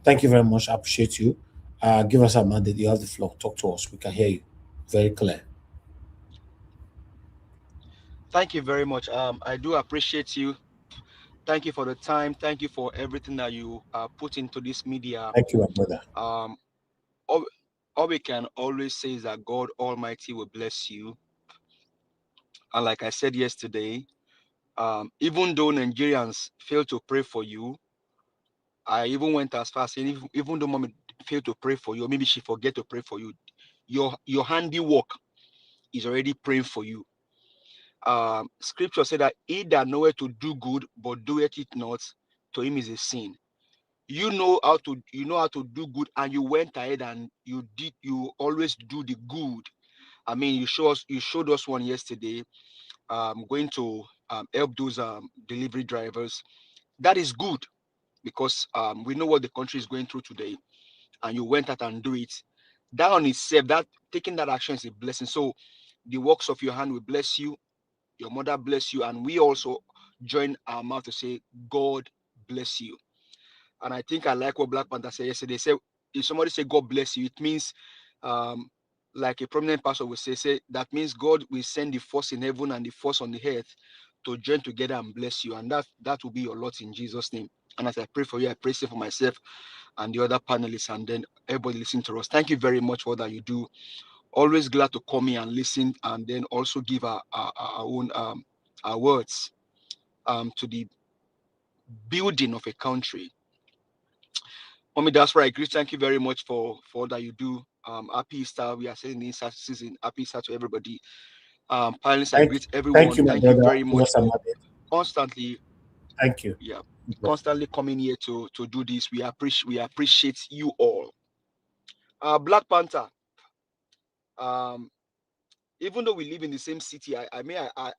Thank you very much. I appreciate you. Give us a mandate. You have the floor. Talk to us. We can hear you very clear. Thank you very much. I do appreciate you. Thank you for the time. Thank you for everything that you put into this media. Thank you, my brother. Um, all, all we can always say is that God Almighty will bless you. And like I said yesterday, even though Nigerians fail to pray for you, I even went as far as saying, even though mommy failed to pray for you, or maybe she forget to pray for you, your handiwork is already praying for you. Scripture said that he that knoweth to do good but doeth it not, to him is a sin. You know how to do good, and you went ahead and you always do the good. I mean, you showed us one yesterday, going to help those delivery drivers. That is good because we know what the country is going through today, and you went out and do it. That on itself, that taking that action is a blessing. So the works of your hand will bless you, your mother bless you, and we also join our mouth to say, God bless you. And I think I like what Black Panther said yesterday. They said, if somebody say God bless you, it means, um, like a prominent pastor will say that means God will send the force in heaven and the force on the earth to join together and bless you. And that will be your lot in Jesus' name. And as I pray for you, I pray for myself and the other panelists, and then everybody listening to us. Thank you very much for all that you do. Always glad to come here and listen, and then also give our own our words to the building of a country. Mommy, that's right. Chris, thank you very much for all that you do. Happy Easter. We are saying the Easter season. Happy Easter to everybody. Parents, I Thank, greet thank everyone. you, my Thank you brother. very Give much us a for mandate. constantly, Thank you. yeah, constantly coming here to do this. We appreciate you all. Black Panther. Um, even though we live in the same city, I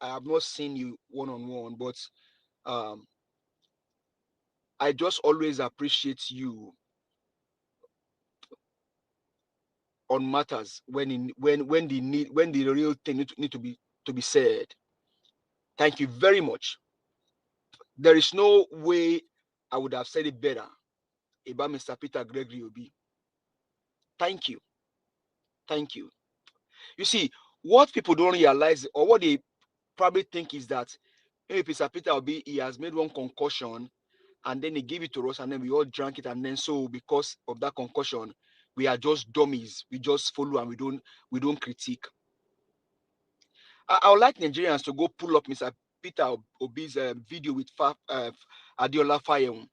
have not seen you one on one, but um, I just always appreciate you on matters when the real thing need to be said. Thank you very much. There is no way I would have said it better about Mr. Peter Gregory Obi. Thank you. Thank you. You see, what people don't realize, or what they probably think, is that maybe Mr. Peter Obi, he has made one concussion and then he gave it to us and then we all drank it, and then so because of that concussion, we are just dummies. We just follow and we don't critique. I would like Nigerians to go pull up Mr. Peter Obi's video with Adiola Fayem,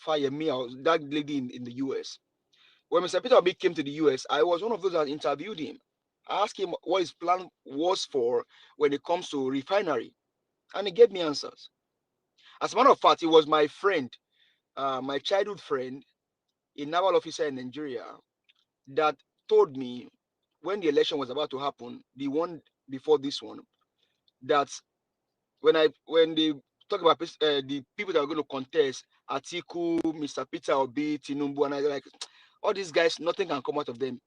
Fayemi, that lady in the US. When Mr. Peter Obi came to the US, I was one of those that interviewed him. I asked him what his plan was for when it comes to refinery, and he gave me answers. As a matter of fact, he was my friend, my childhood friend, a naval officer in Nigeria, that told me when the election was about to happen, the one before this one, that when they talk about the people that are going to contest, Atiku, Mr. Peter Obi, Tinubu, and I like all these guys, nothing can come out of them.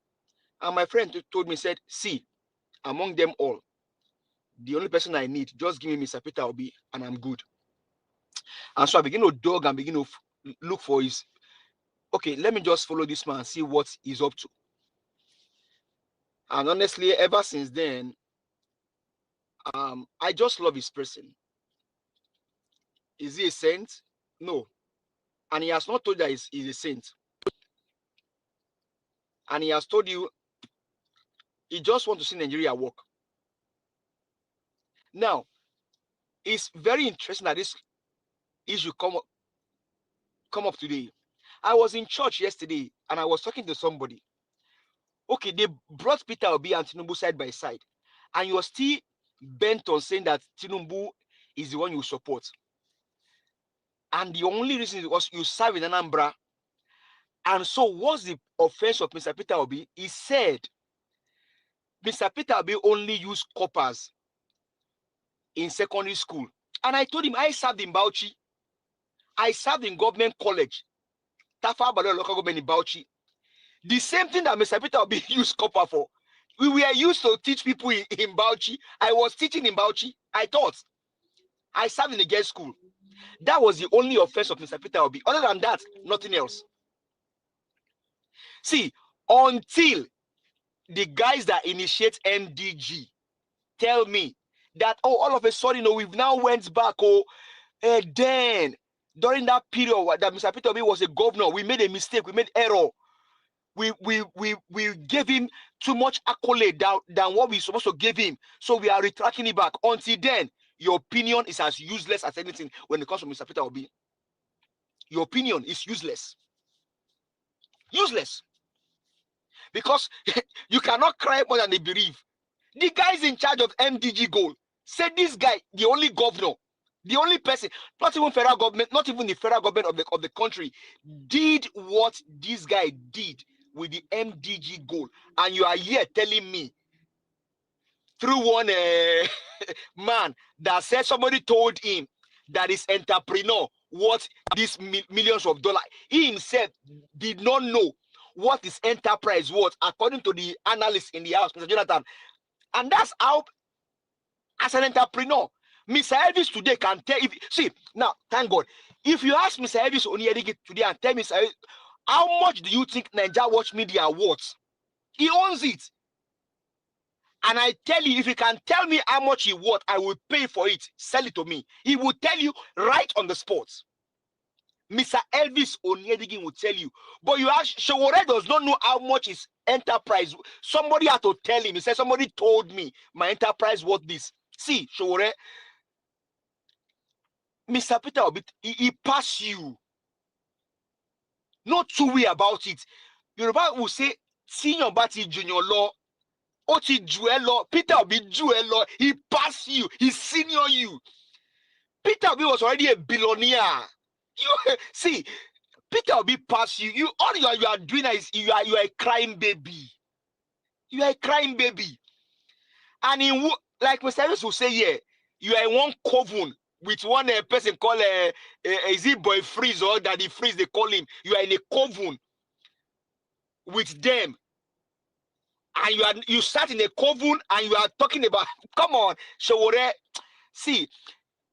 And my friend told me, said, see, among them all, the only person I need, just give me Mr. Peter Obi, and I'm good. And so I begin to dog and begin to look for his. Okay, let me just follow this man and see what he's up to. And honestly, ever since then, I just love his person. Is he a saint? No. And he has not told you that he's a saint. And he has told you he just wants to see Nigeria work. Now, it's very interesting that this issue come up today. I was in church yesterday and I was talking to somebody. Okay, they brought Peter Obi and Tinubu side by side, and you're still bent on saying that Tinubu is the one you support. And the only reason is because you serve in Anambra. And so, what's the offense of Mr. Peter Obi? He said Mr. Peter Obi only used coppers in secondary school. And I told him I served in Bauchi. I served in government college, Tafa Balo local government in Bauchi. The same thing that Mr. Peter Obi used copper for. We were used to teach people in Bauchi. I was teaching in Bauchi. I taught. I served in a girls' school. That was the only offense of Mr. Peter Obi. Other than that, nothing else. See, until the guys that initiate MDG tell me that, oh, all of a sudden, we've now went back, then during that period that Mr. Peter Obi was a governor, we made a mistake, we made error. We gave him too much accolade than what we're supposed to give him. So we are retracting it back. Until then, your opinion is as useless as anything when it comes to Mr. Peter Obi. Your opinion is useless. Useless. Because you cannot cry more than they believe. The guys in charge of MDG Gold said this guy, the only governor, the only person, not even federal government, not even the federal government of the country, did what this guy did with the MDG Gold. And you are here telling me through one man that said somebody told him that his entrepreneur worth these millions of dollars. He himself did not know what his enterprise was, according to the analyst in the house, Mr. Jonathan. And that's how, as an entrepreneur, Mr. Elvis today can tell. See, now, thank God, if you ask Mr. Elvis Onyedigi today and tell Mr. Elvis, how much do you think Naija Watch Media worth? He owns it. And I tell you, if you can tell me how much he worth, I will pay for it. Sell it to me. He will tell you right on the spot. Mr. Elvis Onyedigi will tell you. But you ask, Sowore does not know how much his enterprise. Somebody had to tell him. He said, somebody told me my enterprise worth this. See, Sowore, Mr. Peter Obi, he passed you. Not too way about it. Yoruba will say, Senior Bati Junior Law, Otti Juelo, Peter Obi Juelo, he passed you, he senior you. Peter Obi was already a billionaire. You see, Peter Obi passed you. All you are doing is you are a crying baby. You are a crying baby. And in like Mr. Elvis will say, yeah, you are in one coven with one person called is it Boy Freeze or Daddy Freeze, they call him. You are in a coven with them. And you sat in a coven and you are talking about, come on, Sowore. See,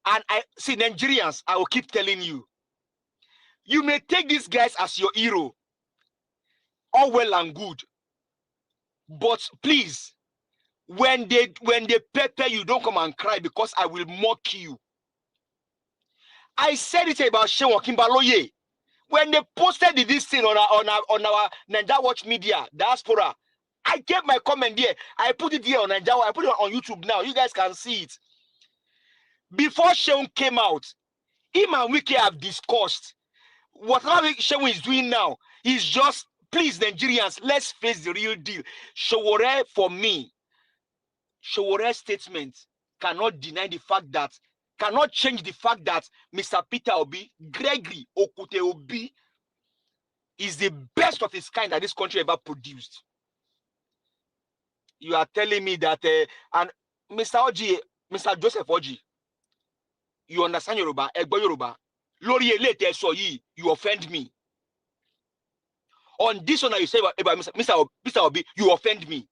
and I see Nigerians, I will keep telling you, you may take these guys as your hero, all well and good, but please, when they pepper you, don't come and cry, because I will mock you. I said it about Shewa Kimbaloye when they posted this thing on our Naija Watch Media diaspora. I gave my comment there. I put it here on Naija. I put it on YouTube now. You guys can see it. Before Sheun came out, him and Wiki have discussed whatever Sheun is doing now. Is just, please, Nigerians, let's face the real deal. Sowore, for me, Showore's statement cannot deny the fact that, cannot change the fact that Mr. Peter Obi, Gregory Okute Obi, is the best of his kind that this country ever produced. You are telling me that, and Mr. Oji, Mr. Joseph Oji, you understand Yoruba, Egbo Yoruba, Lori Elete Soyi, you offend me. On this one that you say about Mr. Obi, you offend me.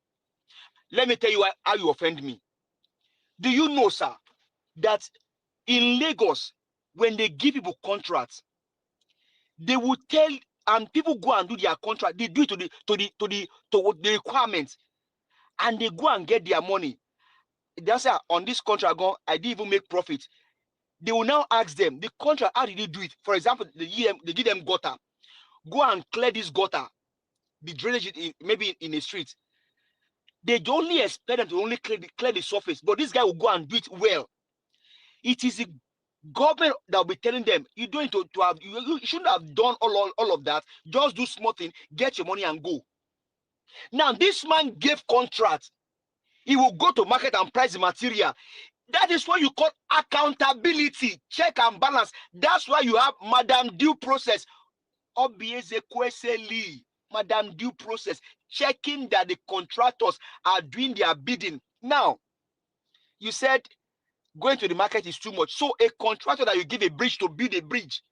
Let me tell you how you offend me. Do you know, sir, that in Lagos, when they give people contracts, they will tell, and people go and do their contract, they do it to the requirements, and they go and get their money. They say, on this contract, I didn't even make profit. They will now ask them, the contract, how did you do it? For example, they give them gutter. Go and clear this gutter, the drainage maybe in a street. They only expect them to only clear the surface, but this guy will go and do it well. It is the government that will be telling them, you don't to have, you shouldn't have done all of that. Just do small thing, get your money and go. Now, this man gave contract. He will go to market and price the material. That is what you call accountability, check and balance. That's why you have Madam Due Process. Madam Due Process, checking that the contractors are doing their bidding. Now, you said going to the market is too much. So a contractor that you give a bridge to build a bridge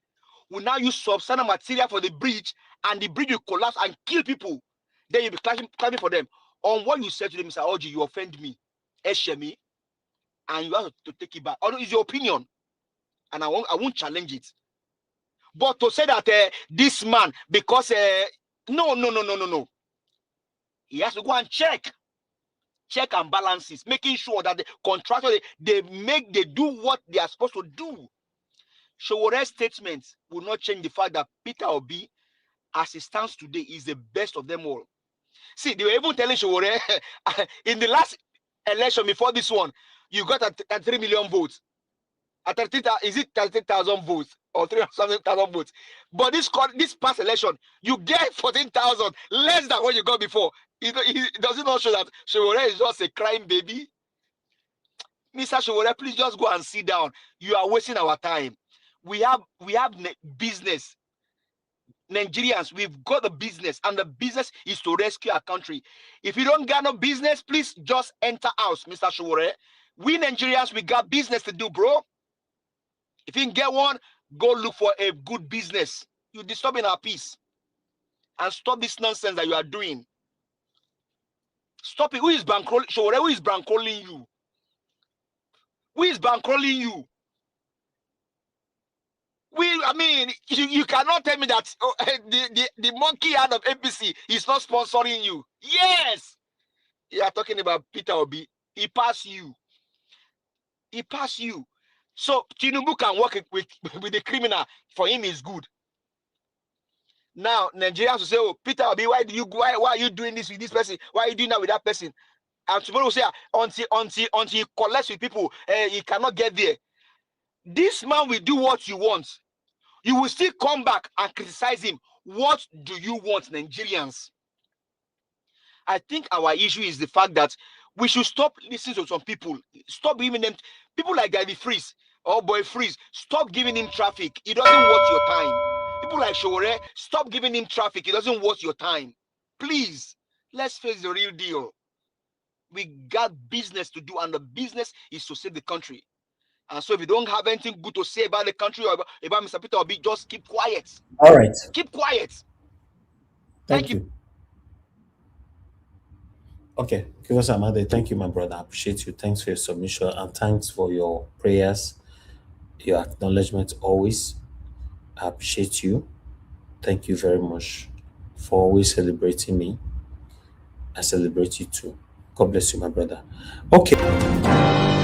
will now use substandard material for the bridge, and the bridge will collapse and kill people. Then you'll be clapping for them. On what you said to them, Mr. Oji, you offend me, Eshemi, and you have to take it back. Although it's your opinion, and I won't challenge it. But to say that this man, because no. He has to go and check and balances, making sure that the contractor they do what they are supposed to do. Sowore's statement will not change the fact that Peter Obi, as he stands today, is the best of them all. See, they were even telling Sowore in the last election before this one, you got at 3 million votes. At 30, is it 30,000 votes or 300,000 votes? But this past election, you get 14,000, less than what you got before. Does it not show that Sowore is just a crying baby? Mr. Sowore, please just go and sit down. You are wasting our time. We have business. Nigerians, we've got a business, and the business is to rescue our country. If you don't got no business, please just enter house, Mr. Sowore. We Nigerians, we got business to do, bro. If you can get one, go look for a good business. You're disturbing our peace. And stop this nonsense that you are doing. Stop it. Who is bankrolling? Sowore, who is bankrolling you? Who is bankrolling you? I mean, you cannot tell me that the monkey hand of APC is not sponsoring you. Yes. You are talking about Peter Obi. He passed you. He passed you. So Tinubu can work with the criminal. For him, is good. Now Nigerians will say, "Oh, Peter Obi, why are you doing this with this person? Why are you doing that with that person?" And tomorrow will say, until he collects with people, he cannot get there. This man will do what you want. You will still come back and criticize him. What do you want, Nigerians? I think our issue is the fact that we should stop listening to some people. Stop giving them, people like Daddy Freeze or Boy Freeze, stop giving him traffic. It doesn't worth your time. People like Sowore, stop giving him traffic. It doesn't worth your time. Please, let's face the real deal. We got business to do, and the business is to save the country. And so if you don't have anything good to say about the country or about Mr. Peter Obi, just keep quiet. All right. Keep quiet. Thank you. Okay, give us another. Thank you, my brother. I appreciate you. Thanks for your submission, and thanks for your prayers, your acknowledgement always. I appreciate you. Thank you very much for always celebrating me. I celebrate you too. God bless you, my brother. Okay.